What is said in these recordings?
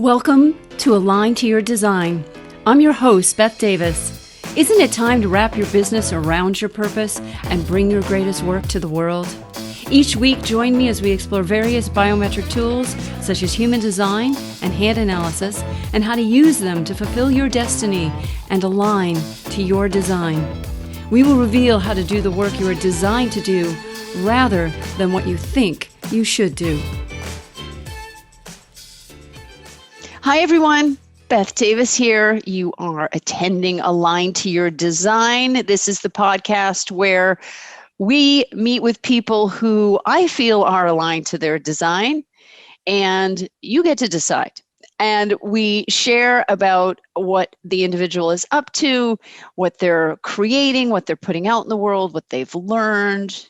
Welcome to Align to Your Design. I'm your host, Baeth Davis. Isn't it time to wrap your business around your purpose and bring your greatest work to the world? Each week, join me as we explore various biometric tools such as human design and hand analysis and how to use them to fulfill your destiny and align to your design. We will reveal how to do the work you are designed to do rather than what you think you should do. Hi, everyone. Baeth Davis here. You are attending Align to Your Design. This is the podcast where we meet with people who I feel are aligned to their design, and you get to decide. And we share about what the individual is up to, what they're creating, what they're putting out in the world, what they've learned.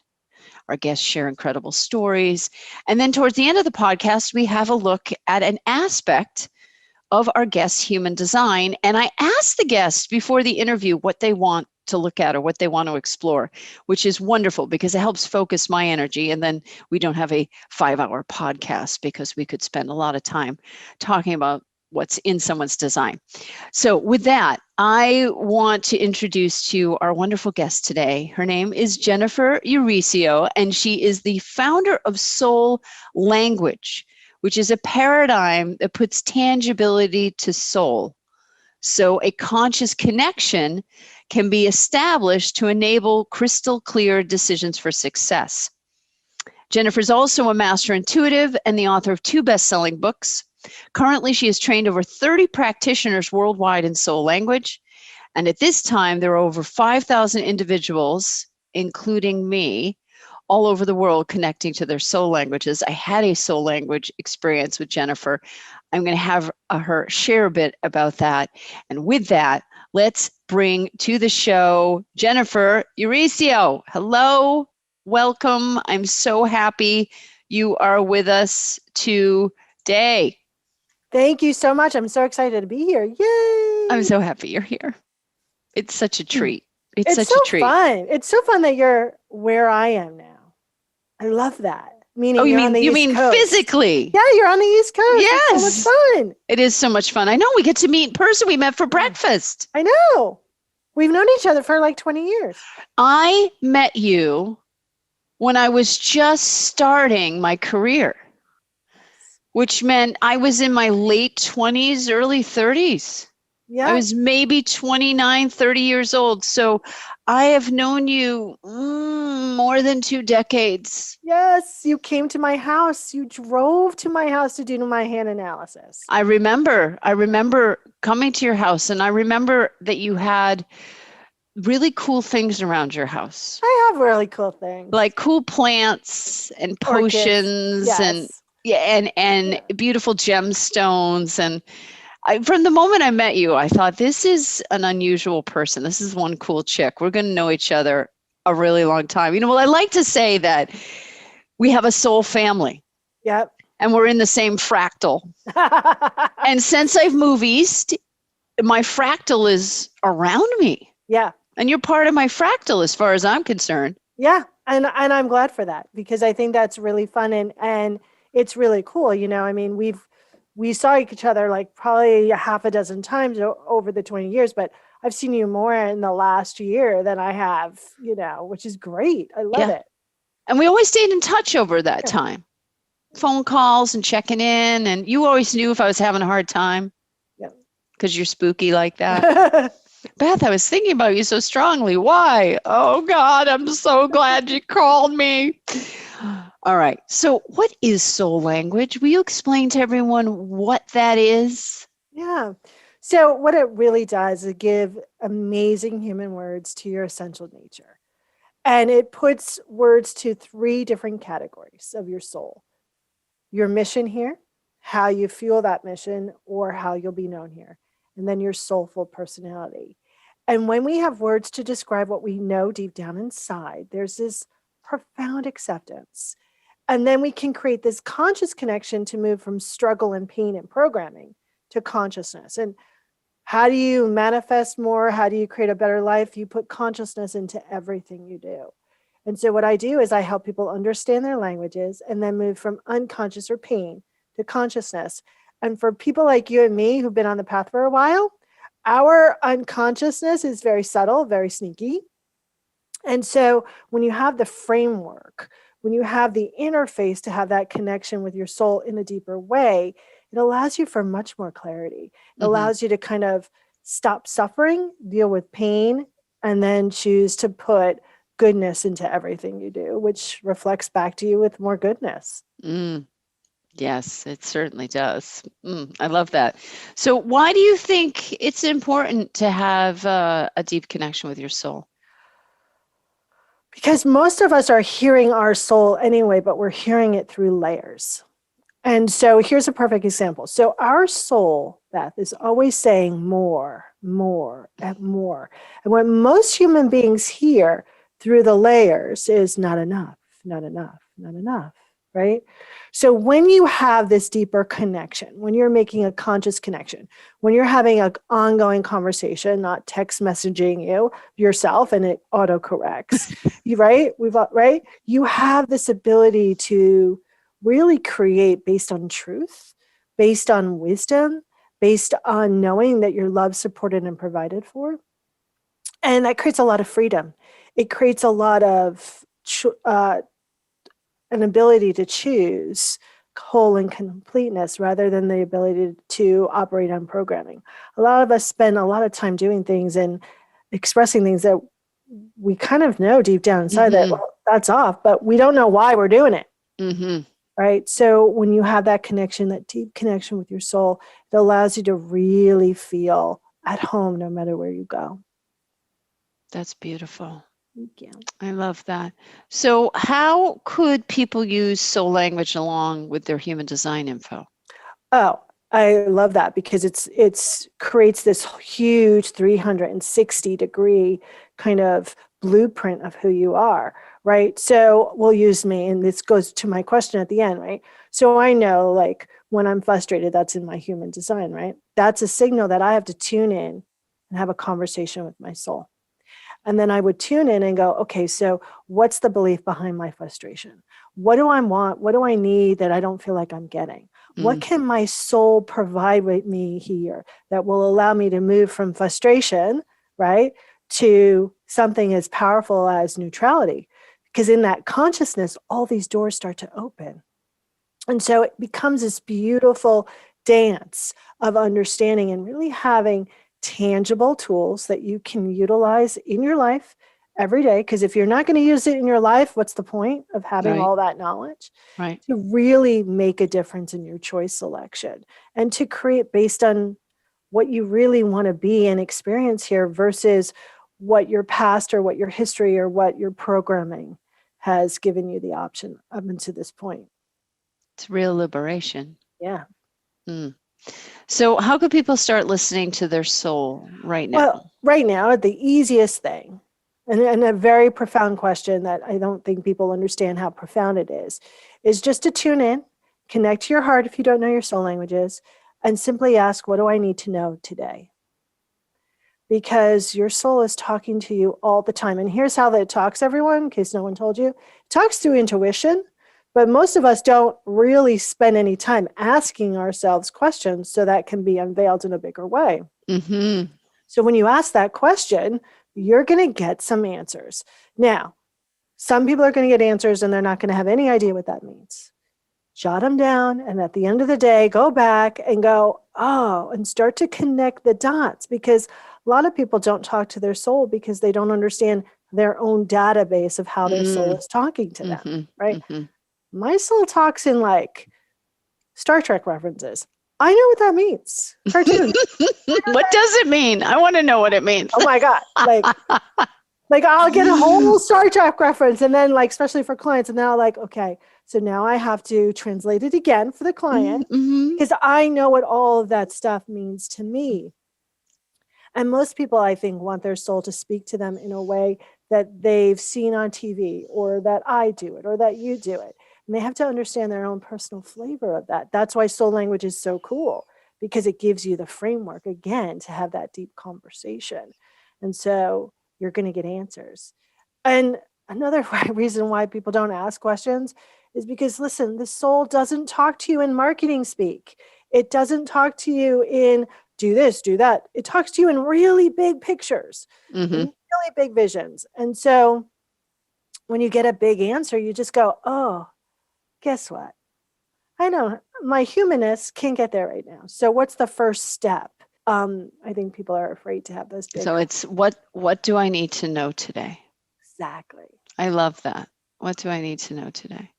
Our guests share incredible stories. And then towards the end of the podcast, we have a look at an aspect of our guest's human design. And I asked the guests before the interview what they want to look at or what they want to explore, which is wonderful because it helps focus my energy. And then we don't have a 5-hour podcast because we could spend a lot of time talking about what's in someone's design. So with that, I want to introduce to you our wonderful guest today. Her name is Jennifer Urezzio, and she is the founder of Soul Language, which is a paradigm that puts tangibility to soul. So a conscious connection can be established to enable crystal clear decisions for success. Jennifer's also a master intuitive and the author of 2 best-selling books. Currently, she has trained over 30 practitioners worldwide in soul language. And at this time, there are over 5,000 individuals, including me, all over the world connecting to their soul languages. I had a soul language experience with Jennifer. I'm going to have her share a bit about that. And with that, let's bring to the show Jennifer Urezzio. Hello, welcome. I'm so happy you are with us today. Thank you so much. I'm so excited to be here. Yay! I'm so happy you're here. It's such a treat. It's such so a treat. Fun. It's so fun that you're where I am now. I love that. Meaning you mean physically? Yeah, you're on the East Coast. Yes. It's so much fun. It is so much fun. I know we get to meet in person. We met for breakfast. I know. We've known each other for like 20 years. I met you when I was just starting my career, which meant I was in my late 20s, early 30s. Yeah. I was maybe 29, 30 years old. So I have known you more than 2 decades. Yes, you came to my house. You drove to my house to do my hand analysis. I remember coming to your house, and I remember that you had really cool things around your house. I have really cool things. Like cool plants and potions. Yes. and beautiful gemstones. And from the moment I met you, I thought, this is an unusual person. This is one cool chick. We're going to know each other a really long time. Well, I like to say that we have a soul family. Yep. And we're in the same fractal. And since I've moved east, my fractal is around me. Yeah. And you're part of my fractal as far as I'm concerned. Yeah. And I'm glad for that because I think that's really fun and it's really cool. We saw each other like probably a half a dozen times over the 20 years, but I've seen you more in the last year than I have, which is great. I love it. And we always stayed in touch over that time. Phone calls and checking in. And you always knew if I was having a hard time. Yeah. Because you're spooky like that. Baeth, I was thinking about you so strongly. Why? Oh, God, I'm so glad you called me. All right. So what is soul language? Will you explain to everyone what that is? Yeah. So what it really does is give amazing human words to your essential nature. And it puts words to 3 different categories of your soul. Your mission here, how you feel that mission, or how you'll be known here. And then your soulful personality. And when we have words to describe what we know deep down inside, there's this profound acceptance. And then we can create this conscious connection to move from struggle and pain and programming to consciousness. And how do you manifest more? How do you create a better life? You put consciousness into everything you do. And so what I do is I help people understand their languages and then move from unconscious or pain to consciousness. And for people like you and me who've been on the path for a while, our unconsciousness is very subtle, very sneaky. And so when you have the framework, when you have the interface to have that connection with your soul in a deeper way, it allows you for much more clarity. It Mm-hmm. allows you to kind of stop suffering, deal with pain, and then choose to put goodness into everything you do, which reflects back to you with more goodness. Mm. Yes, it certainly does. I love that. So, why do you think it's important to have a deep connection with your soul? Because most of us are hearing our soul anyway, but we're hearing it through layers. And so here's a perfect example. So our soul, Beth, is always saying more, more, and more. And what most human beings hear through the layers is not enough, not enough, not enough, right? So when you have this deeper connection, when you're making a conscious connection, when you're having an ongoing conversation, not text messaging yourself and it autocorrects, right? You have this ability to really create based on truth, based on wisdom, based on knowing that you're loved, supported, and provided for. And that creates a lot of freedom. It creates a lot of an ability to choose whole and completeness rather than the ability to operate on programming. A lot of us spend a lot of time doing things and expressing things that we kind of know deep down inside that, well, that's off, but we don't know why we're doing it. Mm-hmm. Right. So when you have that connection, that deep connection with your soul, it allows you to really feel at home no matter where you go. That's beautiful. Thank you. I love that. So, how could people use soul language along with their human design info? Oh, I love that because it's creates this huge 360-degree kind of blueprint of who you are, right? So we'll use me, and this goes to my question at the end, right? So I know, like, when I'm frustrated, that's in my human design, right? That's a signal that I have to tune in and have a conversation with my soul. And then I would tune in and go, okay, so what's the belief behind my frustration? What do I want? What do I need that I don't feel like I'm getting? What can my soul provide with me here that will allow me to move from frustration, right, to something as powerful as neutrality? Because in that consciousness, all these doors start to open. And so it becomes this beautiful dance of understanding and really having tangible tools that you can utilize in your life every day. Because if you're not going to use it in your life, what's the point of having all that knowledge? Right. To really make a difference in your choice selection and to create based on what you really want to be and experience here versus what your past or what your history or what your programming has given you the option up until this point. It's real liberation. Yeah. So, how could people start listening to their soul right now? Well, right now, the easiest thing, and a very profound question that I don't think people understand how profound it is just to tune in, connect to your heart if you don't know your soul languages, and simply ask, what do I need to know today? Because your soul is talking to you all the time. And here's how that talks, everyone, in case no one told you. It talks through intuition, but most of us don't really spend any time asking ourselves questions so that can be unveiled in a bigger way. Mm-hmm. So when you ask that question, you're going to get some answers. Now, some people are going to get answers and they're not going to have any idea what that means. Jot them down. And at the end of the day, go back and go, oh, and start to connect the dots because a lot of people don't talk to their soul because they don't understand their own database of how their soul is talking to them, right? My soul talks in like Star Trek references. I know what that means. Cartoons. What does it mean? I want to know what it means. Oh my God. Like I'll get a whole Star Trek reference and then like, especially for clients, and then I'll like, okay, so now I have to translate it again for the client because I know what all of that stuff means to me. And most people, I think, want their soul to speak to them in a way that they've seen on TV or that I do it or that you do it. And they have to understand their own personal flavor of that. That's why soul language is so cool because it gives you the framework again to have that deep conversation. And so you're going to get answers. And another reason why people don't ask questions is because, listen, the soul doesn't talk to you in marketing speak. It doesn't talk to you in do this, do that. It talks to you in really big pictures, in Mm-hmm. really big visions. And so when you get a big answer, you just go, oh, guess what? I know my humanness can't get there right now. So what's the first step? I think people are afraid to have those big. So it's what do I need to know today? Exactly. I love that. What do I need to know today?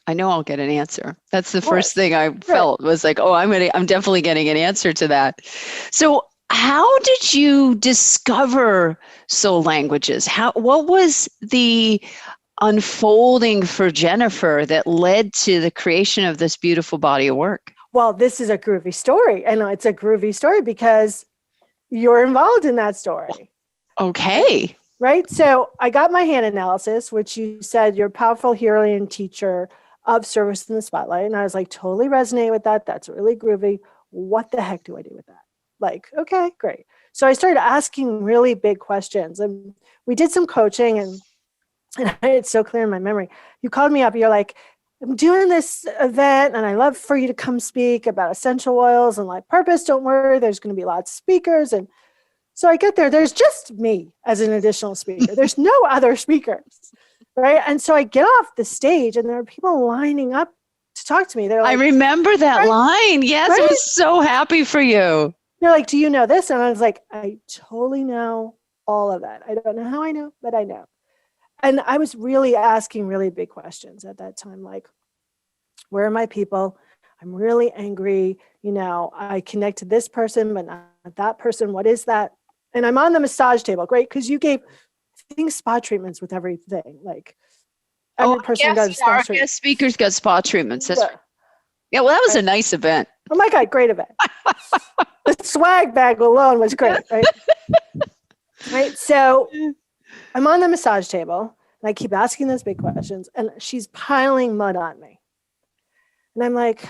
I know I'll get an answer. That's the first thing I felt was like, oh, I'm definitely getting an answer to that. So how did you discover soul languages? What was the unfolding for Jennifer that led to the creation of this beautiful body of work? Well, this is a groovy story. And it's a groovy story because you're involved in that story. Okay. Right? So I got my hand analysis, which you said you're a powerful healing teacher of service in the spotlight. And I was like, totally resonate with that. That's really groovy. What the heck do I do with that? Like, okay, great. So I started asking really big questions. And we did some coaching, and it's so clear in my memory. You called me up, you're like, I'm doing this event and I love for you to come speak about essential oils and life purpose. Don't worry, there's going to be lots of speakers. And so I get there, there's just me as an additional speaker. There's no other speakers, right? And so I get off the stage and there are people lining up to talk to me. They're like, I remember that line. Yes, I was so happy for you. They're like, do you know this? And I was like, I totally know all of that. I don't know how I know, but I know. And I was really asking really big questions at that time, like, where are my people? I'm really angry. I connect to this person, but not that person. What is that? And I'm on the massage table. Great. Because you gave, I think, spa treatments with everything. Like every person got a spa treatment. Our guest speakers got spa treatments. Yeah, well, that was a nice event. Oh my God, great event. The swag bag alone was great, right? Right. So I'm on the massage table and I keep asking those big questions and she's piling mud on me. And I'm like,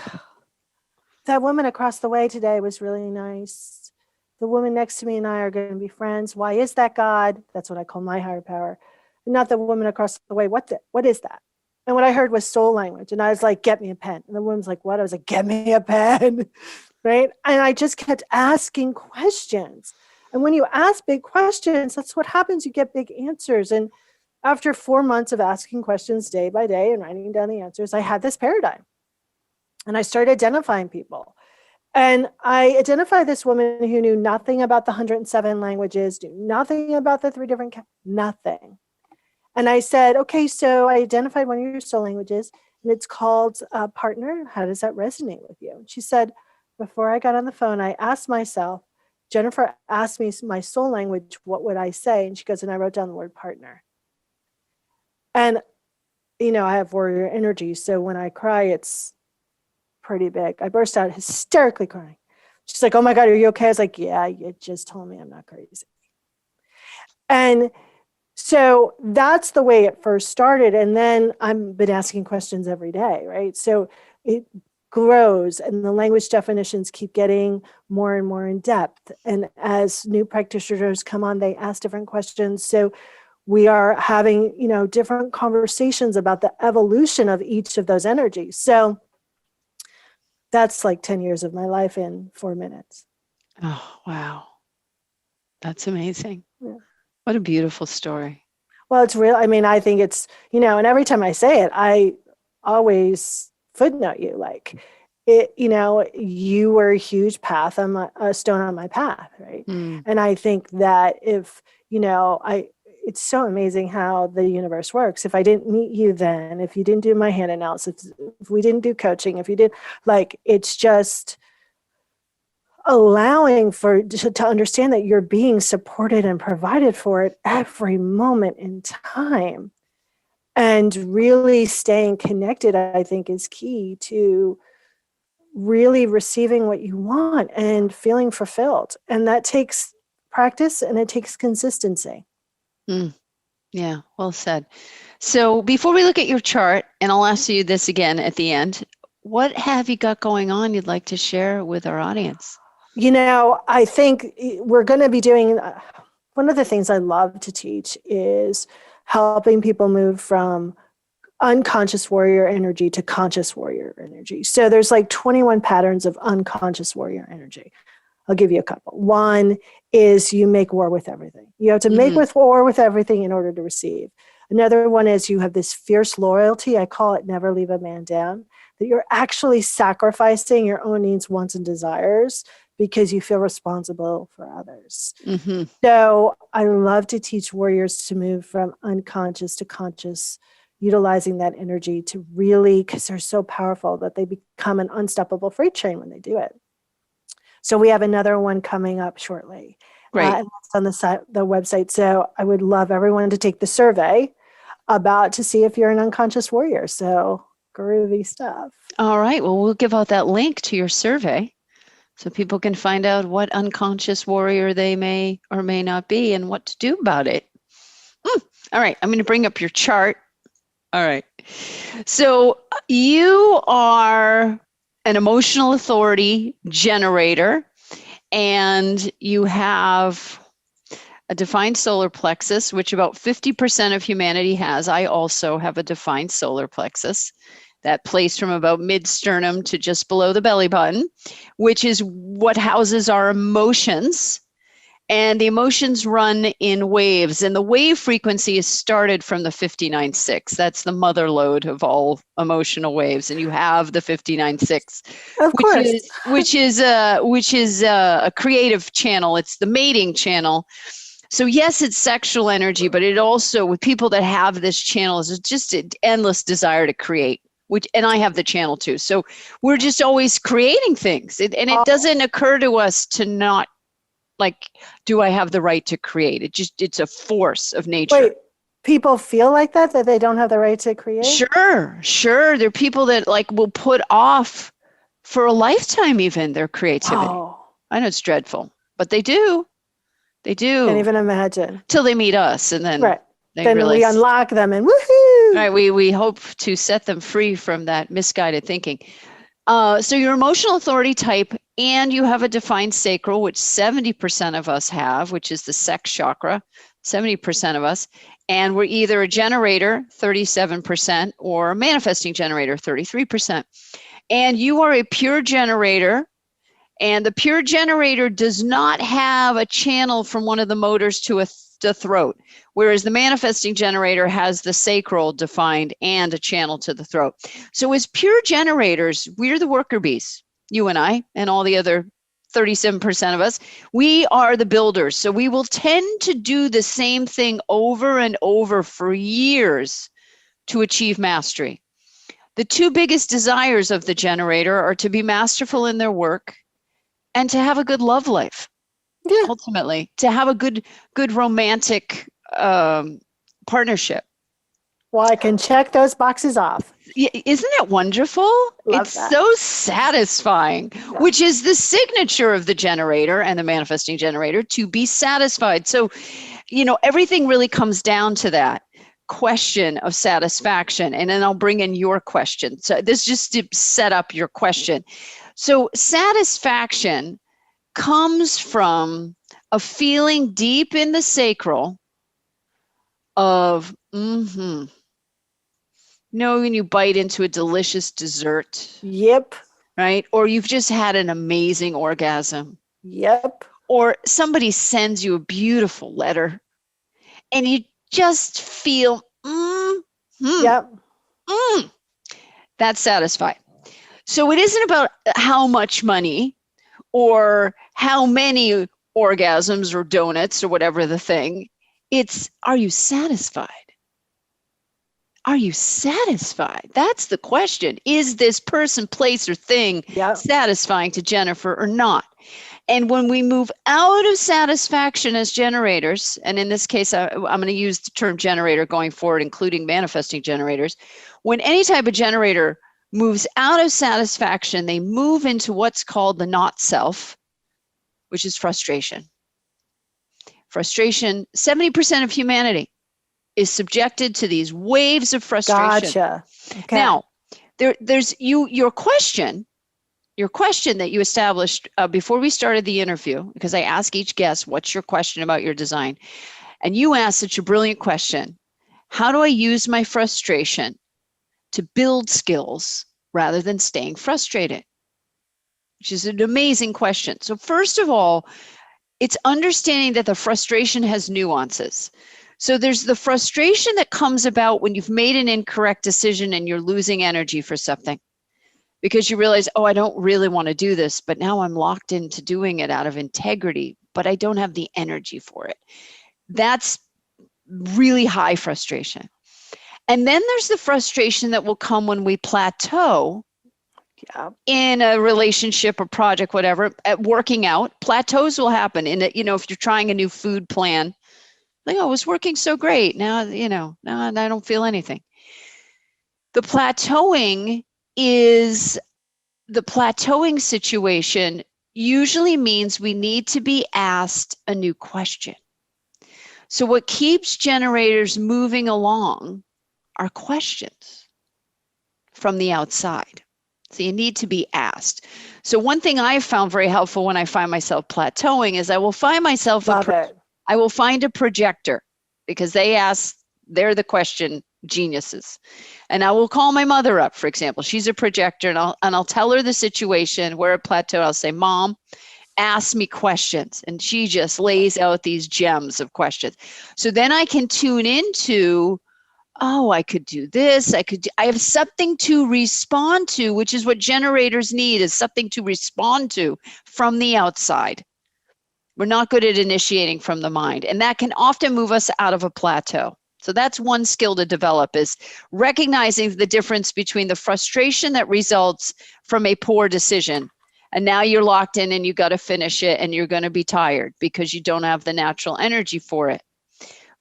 that woman across the way today was really nice. The woman next to me and I are going to be friends. Why is that God? That's what I call my higher power. Not the woman across the way. What is that? And what I heard was soul language. And I was like, get me a pen. And the woman's like, what? I was like, get me a pen. Right. And I just kept asking questions. And when you ask big questions, that's what happens. You get big answers. And after 4 months of asking questions day by day and writing down the answers, I had this paradigm. And I started identifying people. And I identified this woman who knew nothing about the 107 languages, knew nothing about the 3 different, nothing. And I said, okay, so I identified one of your soul languages and it's called partner. How does that resonate with you? And she said, before I got on the phone, I asked myself, Jennifer asked me my soul language, what would I say? And she goes, and I wrote down the word partner. And, I have warrior energy. So when I cry, it's pretty big. I burst out hysterically crying. She's like, oh my God, are you okay? I was like, yeah, you just told me I'm not crazy. And so that's the way it first started. And then I've been asking questions every day, right? So it grows and the language definitions keep getting more and more in depth. And as new practitioners come on, they ask different questions. So we are having, different conversations about the evolution of each of those energies. So that's like 10 years of my life in 4 minutes. Oh, wow. That's amazing. Yeah. What a beautiful story. Well, it's real. I mean, I think it's, and every time I say it, I always footnote you like it, you were a huge path on a stone on my path. Right. Mm. And I think that if, it's so amazing how the universe works. If I didn't meet you then, if you didn't do my hand analysis, if we didn't do coaching, if you did, it's just allowing to understand that you're being supported and provided for at every moment in time. And really staying connected, I think, is key to really receiving what you want and feeling fulfilled. And that takes practice and it takes consistency. Mm. Yeah, well said. So before we look at your chart, and I'll ask you this again at the end, what have you got going on you'd like to share with our audience? I think we're going to be doing, one of the things I love to teach is helping people move from unconscious warrior energy to conscious warrior energy. So there's like 21 patterns of unconscious warrior energy. I'll give you a couple. One is you make war with everything. You have to make war with everything in order to receive. Another one is you have this fierce loyalty. I call it never leave a man down, that you're actually sacrificing your own needs, wants, and desires because you feel responsible for others. So I love to teach warriors to move from unconscious to conscious, utilizing that energy to really, because they're so powerful that they become an unstoppable freight train when they do it. So we have another one coming up shortly. Great. And that's on the website. So I would love everyone to take the survey to see if you're an unconscious warrior. So groovy stuff. All right. Well, we'll give out that link to your survey so people can find out what unconscious warrior they may or may not be and what to do about it. All right. I'm going to bring up your chart. All right. So you are an emotional authority generator, and you have a defined solar plexus, which about 50% of humanity has. I also have a defined solar plexus that placed from about mid-sternum to just below the belly button, which is what houses our emotions. And the emotions run in waves, and the wave frequency is started from the 59.6. That's the mother lode of all emotional waves, and you have the 59.6, Of course, which is a creative channel. It's the mating channel. So yes, it's sexual energy, but it also, with people that have this channel, is just an endless desire to create. And I have the channel too. So we're just always creating things, and it doesn't occur to us to not. Like, do I have the right to create? It's a force of nature. Wait, people feel like that they don't have the right to create? Sure. There are people that like will put off for a lifetime even their creativity. I know it's dreadful, but they do. Can't even imagine. Till they meet us, and then then we unlock them and woohoo! Right, we hope to set them free from that misguided thinking. So you're emotional authority type, and you have a defined sacral, which 70% of us have, which is the sex chakra, 70% of us. And we're either a generator, 37%, or a manifesting generator, 33%. And you are a pure generator, and the pure generator does not have a channel from one of the motors to the throat, whereas the manifesting generator has the sacral defined and a channel to the throat. So as pure generators, we're the worker bees, you and I, and all the other 37% of us. We are the builders. So we will tend to do the same thing over and over for years to achieve mastery. The two biggest desires of the generator are to be masterful in their work and to have a good love life. Yeah. Ultimately, to have a good romantic partnership. Well, I can check those boxes off. Isn't it wonderful? It's so satisfying, which is the signature of the generator and the manifesting generator, to be satisfied. So, everything really comes down to that question of satisfaction. And then I'll bring in your question. So this just to set up your question. So satisfaction comes from a feeling deep in the sacral of when you bite into a delicious dessert. Yep. Right? Or you've just had an amazing orgasm. Yep. Or somebody sends you a beautiful letter and you just feel that's satisfied. So it isn't about how much money or how many orgasms or donuts or whatever the thing. It's, are you satisfied? Are you satisfied? That's the question. Is this person, place, or thing satisfying to Jennifer or not? And when we move out of satisfaction as generators, and in this case, I'm going to use the term generator going forward, including manifesting generators. When any type of generator moves out of satisfaction, they move into what's called the not self, which is frustration. Frustration, 70% of humanity is subjected to these waves of frustration. Gotcha. Okay. Now, there's your question that you established before we started the interview, because I ask each guest, what's your question about your design? And you asked such a brilliant question. How do I use my frustration to build skills rather than staying frustrated? Which is an amazing question. So first of all, it's understanding that the frustration has nuances. So there's the frustration that comes about when you've made an incorrect decision and you're losing energy for something because you realize, oh, I don't really want to do this, but now I'm locked into doing it out of integrity, but I don't have the energy for it. That's really high frustration. And then there's the frustration that will come when we plateau in a relationship or project, whatever, at working out. Plateaus will happen in it. If you're trying a new food plan, like, oh, it was working so great. Now, now I don't feel anything. The plateauing situation usually means we need to be asked a new question. So what keeps generators moving along are questions from the outside. So you need to be asked. So one thing I found very helpful when I find myself plateauing is I will find myself I will find a projector because they're the question geniuses. And I will call my mother up, for example. She's a projector, and I'll tell her the situation. We're at plateau. I'll say, Mom, ask me questions. And she just lays out these gems of questions. So then I can tune into, oh, I could do this. I have something to respond to, which is what generators need, is something to respond to from the outside. We're not good at initiating from the mind, and that can often move us out of a plateau. So that's one skill to develop, is recognizing the difference between the frustration that results from a poor decision, and now you're locked in and you got to finish it and you're going to be tired because you don't have the natural energy for it,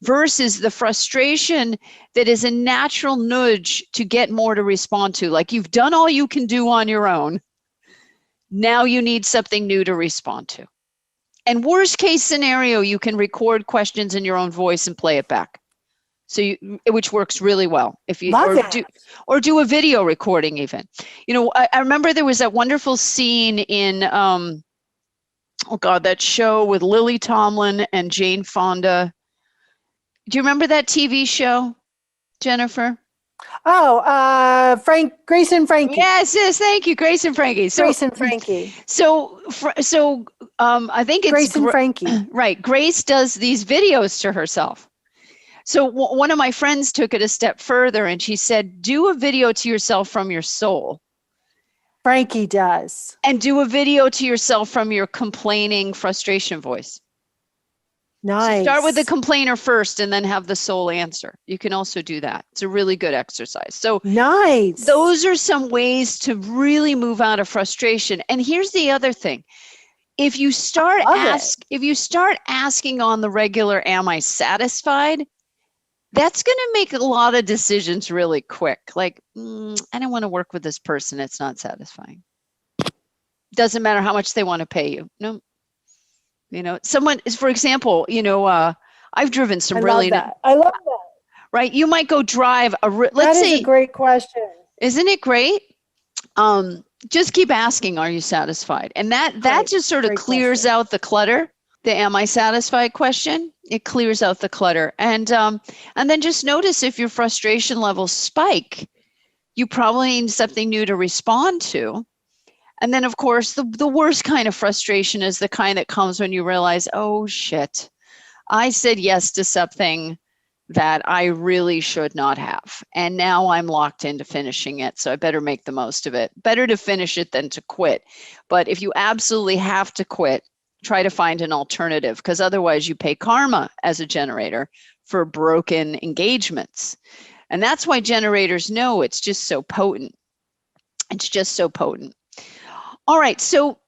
versus the frustration that is a natural nudge to get more to respond to. Like, you've done all you can do on your own. Now you need something new to respond to. And worst case scenario, you can record questions in your own voice and play it back. So which works really well. If you do a video recording even. I remember there was that wonderful scene in that show with Lily Tomlin and Jane Fonda. Do you remember that TV show, Jennifer? Oh, Grace and Frankie. Yes, thank you, Grace and Frankie. Grace and Frankie. So I think it's Grace and Frankie. Right, Grace does these videos to herself. So one of my friends took it a step further, and she said, do a video to yourself from your soul. Frankie does. And do a video to yourself from your complaining frustration voice. Nice. So start with the complainer first and then have the soul answer. You can also do that. It's a really good exercise. So nice. Those are some ways to really move out of frustration. And here's the other thing. If you start asking on the regular, am I satisfied? That's going to make a lot of decisions really quick. Like, I don't want to work with this person. It's not satisfying. Doesn't matter how much they want to pay you. No. Someone is, for example, I've driven some really. I love that. Right. You might go drive That is a great question. Isn't it great? Just keep asking, are you satisfied? And that just sort of clears out the clutter. The am I satisfied question, it clears out the clutter. And then just notice if your frustration levels spike, you probably need something new to respond to. And then, of course, the worst kind of frustration is the kind that comes when you realize, oh, shit, I said yes to something that I really should not have. And now I'm locked into finishing it. So I better make the most of it. Better to finish it than to quit. But if you absolutely have to quit, try to find an alternative, because otherwise you pay karma as a generator for broken engagements. And that's why generators know it's just so potent. It's just so potent. All right, so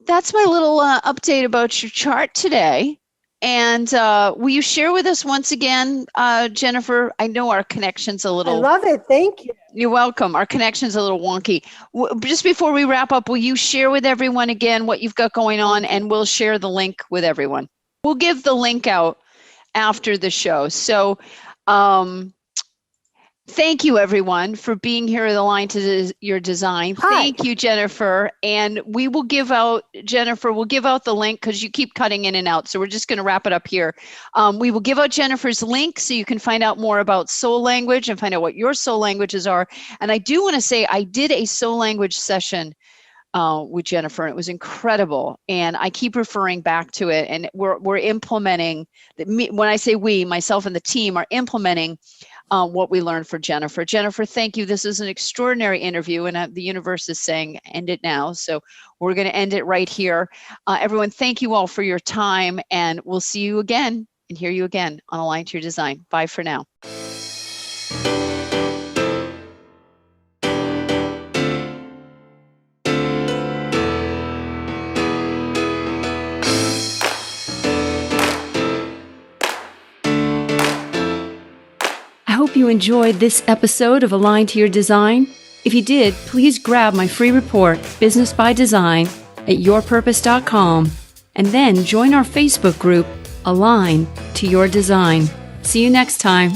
that's my little update about your chart today. And will you share with us once again, Jennifer? I know our connection's a little... I love it. Thank you. You're welcome. Our connection's a little wonky. Just before we wrap up, will you share with everyone again what you've got going on, and we'll share the link with everyone. We'll give the link out after the show. So Thank you, everyone, for being here at Align to Your Design. Hi. Thank you, Jennifer. And we will give out, Jennifer, we'll give out the link because you keep cutting in and out. So we're just going to wrap it up here. We will give out Jennifer's link so you can find out more about soul language and find out what your soul languages are. And I do want to say I did a soul language session with Jennifer, and it was incredible. And I keep referring back to it. And we're implementing, when I say we, myself and the team are implementing what we learned for Jennifer. Jennifer, thank you. This is an extraordinary interview, and the universe is saying end it now. So we're going to end it right here. Everyone, thank you all for your time, and we'll see you again and hear you again on Align to Your Design. Bye for now. I hope you enjoyed this episode of Align to Your Design. If you did, please grab my free report, Business by Design, at yourpurpose.com, and then join our Facebook group, Align to Your Design. See you next time.